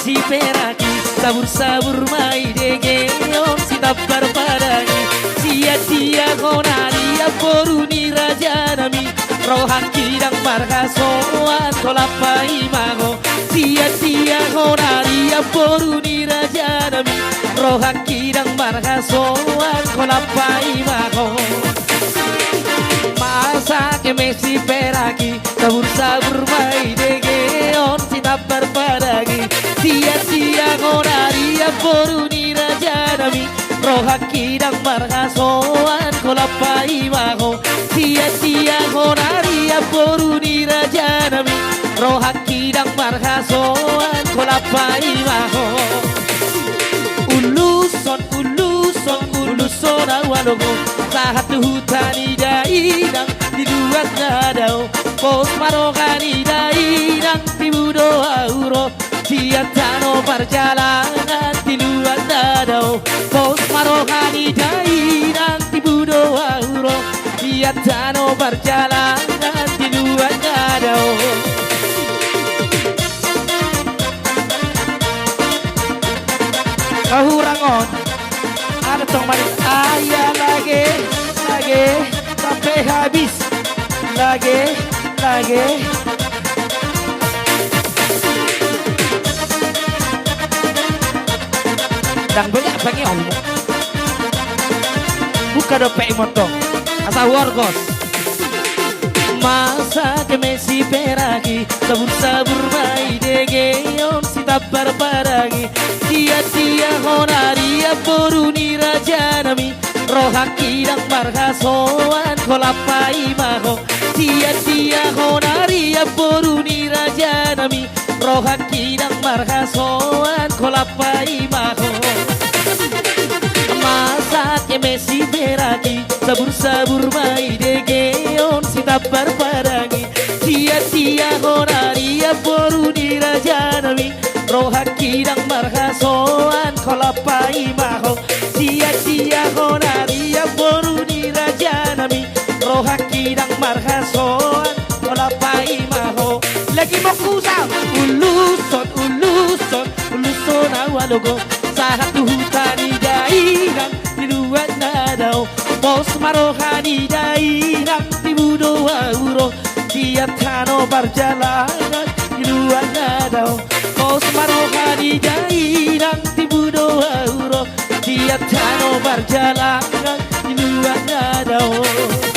mesi peraki sabur-sabur mai degeon si tapar padangi sia-sia konari aporuni raja nami rohan kidang marga soan kolapa imago sia-sia konari aporuni raja nami rohan kidang marga soan kolapa imago masa que mesi peraki sabur-sabur mai degeon si tapar padangi sia-sia konari aporuni raja nami roha kidang marga soan kolapa imago sia-sia konari aporuni raja nami roha kidang marga soan kolapa imago uluson awalogo satu hutani daidang di dua nadao pos marogani daidang tibudo auro siatano perjalanan di luar nadao pos marogani daidang tibudo auro siatano perjalanan di luar nadao kahurangon ada tong manis ayah lagi sampai habis lagi dan banyak pengen omong buka dope motor asa wargos masa que mesi peragi sabur-sabur mai degeon si tapar paragi sia-sia honari aporuni raja nami roha kidang marga soan kolapa imago sia-sia honari aporuni raja nami roha kidang marga soan kolapa imago masa que mesi peragi sabur-sabur mai degeon si tapar paragi sia-sia honari aporuni raja nami roha kidang marga soan kolapa imago sia-sia honari aporuni raja nami roha kidang marga soan kolapa imago lagi mau kusam uluson awalogo satu hutani daidang di dua nadao pos marohani daidang tibudo auro siatano perjalanan di dua nadao pos marohani daidang tibudo auro siatano perjalanan di dua nadao